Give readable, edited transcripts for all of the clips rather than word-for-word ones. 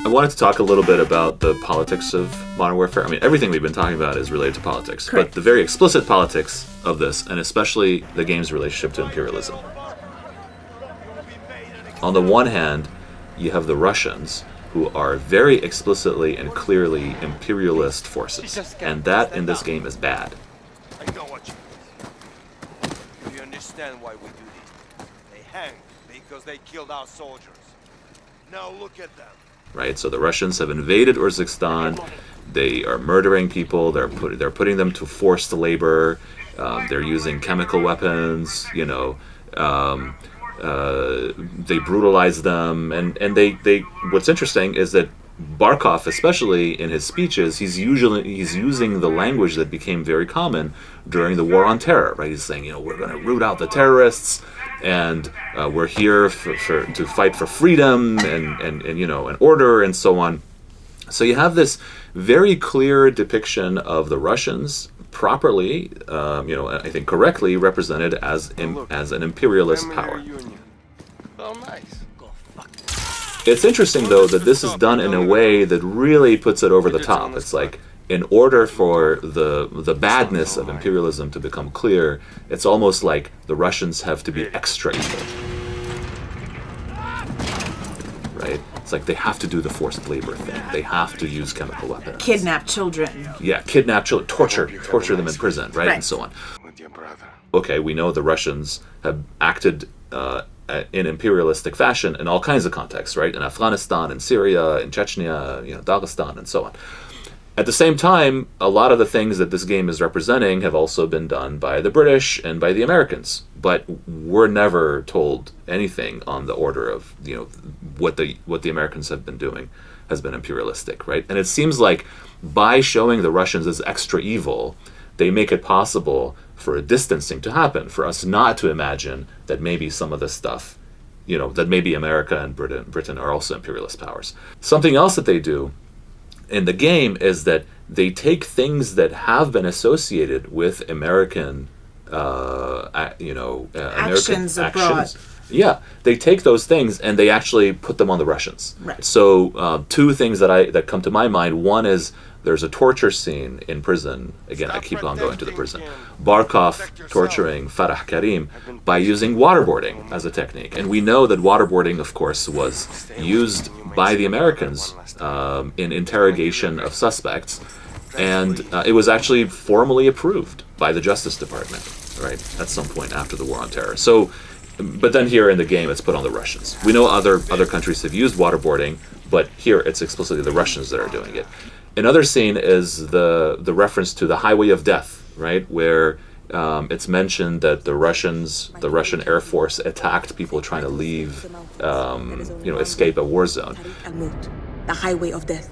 I wanted to talk a little bit about the politics of modern warfare. I mean, everything we've been talking about is related to politics, Correct. but the very explicit politics of this, and especially the game's relationship to imperialism. On the one hand, you have the Russians, who are very explicitly and clearly imperialist forces, and that in this game is bad. I know what you mean. Do you understand why we do this? They hang because they killed our soldiers. Now look at them. Right, so the Russians have invaded Urzikstan. They are murdering people. They're putting them to forced labor. They're using chemical weapons. They brutalize them, and they. What's interesting is that Barkov, especially in his speeches, he's using the language that became very common during the War on Terror. Right, he's saying, we're going to root out the terrorists, and we're here to fight for freedom and order and so on. So you have this very clear depiction of the Russians properly, I think correctly represented as an imperialist power. Oh, nice. It's interesting, though, that this is done in a way that really puts it over the top. It's like, in order for the badness of imperialism to become clear, it's almost like the Russians have to be extra evil. Right? It's like they have to do the forced labor thing. They have to use chemical weapons. Kidnap children. Yeah, kidnap children, torture them in prison, right? And so on. Okay, we know the Russians have acted in imperialistic fashion in all kinds of contexts, right? In Afghanistan, in Syria, in Chechnya, Dagestan, and so on. At the same time, a lot of the things that this game is representing have also been done by the British and by the Americans, but we're never told anything on the order of what the Americans have been doing has been imperialistic, right? And it seems like by showing the Russians as extra evil, they make it possible for a distancing to happen, for us not to imagine that maybe some of this stuff, that maybe America and Britain are also imperialist powers. Something else that they do in the game is that they take things that have been associated with American, Actions abroad. Yeah, they take those things and they actually put them on the Russians. Right. So two things that come to my mind. One is there's a torture scene in prison. Again, I keep on going to the prison. Barkov torturing Farah Karim by using waterboarding as a technique. And we know that waterboarding, of course, was used by the Americans in interrogation of suspects. And it was actually formally approved by the Justice Department, right, at some point after the War on Terror. So, but then here in the game, it's put on the Russians. We know other countries have used waterboarding, but here it's explicitly the Russians that are doing it. Another scene is the reference to the Highway of Death, right, where it's mentioned that the Russian Air Force attacked people trying to leave, escape a war zone. The Highway of Death.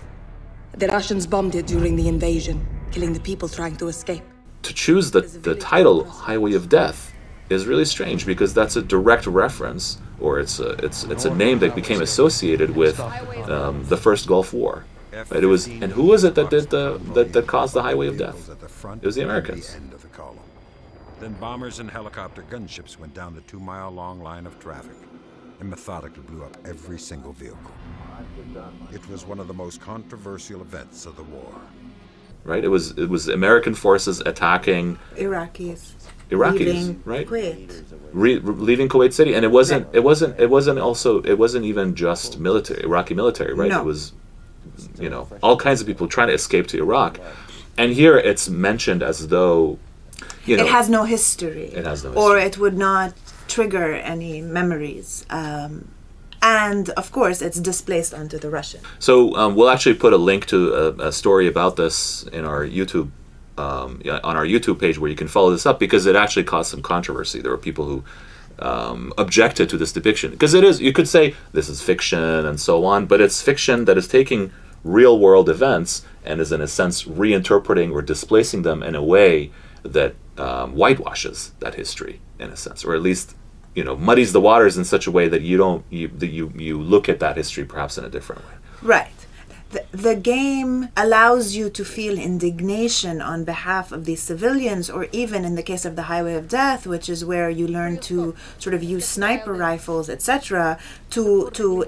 The Russians bombed it during the invasion, killing the people trying to escape. To choose the title Highway of Death is really strange because that's a direct reference, or it's a name that became associated with the First Gulf War. Right? It was, and who was it that did that caused the Highway of Death? It was the Americans. Then bombers and helicopter gunships went down the 2-mile-long line of traffic and methodically blew up every single vehicle. It was one of the most controversial events of the war. Right? It was American forces attacking Iraqis, leaving, right? Kuwait. Leaving Kuwait City, and it wasn't even just military, Iraqi military, right? No. It was, all kinds of people trying to escape to Iraq, and here it's mentioned as though, it has no history. It has no history. Or it would not trigger any memories. And of course, it's displaced onto the Russian. So we'll actually put a link to a story about this in our YouTube, on our YouTube page, where you can follow this up, because it actually caused some controversy. There were people who objected to this depiction, because it is, you could say this is fiction and so on, but it's fiction that is taking real world events and is in a sense reinterpreting or displacing them in a way that whitewashes that history in a sense, or at least muddies the waters in such a way that you look at that history perhaps in a different way. Right. the game allows you to feel indignation on behalf of these civilians, or even in the case of the Highway of Death, which is where you learn to sort of use sniper rifles, etc., to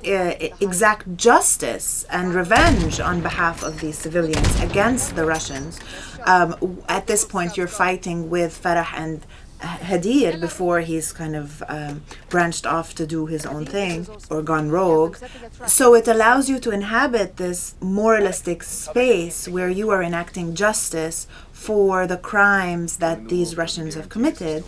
exact justice and revenge on behalf of these civilians against the Russians. At this point, you're fighting with Farah and Hadir before he's kind of branched off to do his own thing or gone rogue. So it allows you to inhabit this moralistic space where you are enacting justice for the crimes that these Russians have committed.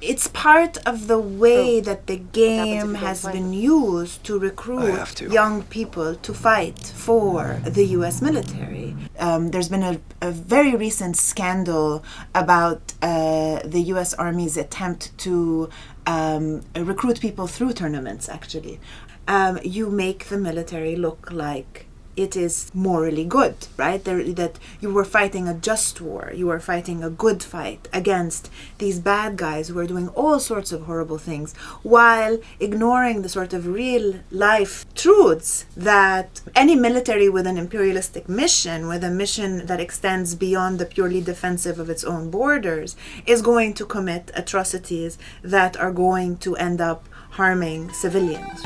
It's part of the way that the game has been used to recruit young people to fight for the US military. There's been a very recent scandal about the US Army's attempt to recruit people through tournaments, actually. You make the military look like it is morally good, right? That you were fighting a just war, you were fighting a good fight against these bad guys who are doing all sorts of horrible things, while ignoring the sort of real life truths that any military with an imperialistic mission, with a mission that extends beyond the purely defensive of its own borders, is going to commit atrocities that are going to end up harming civilians.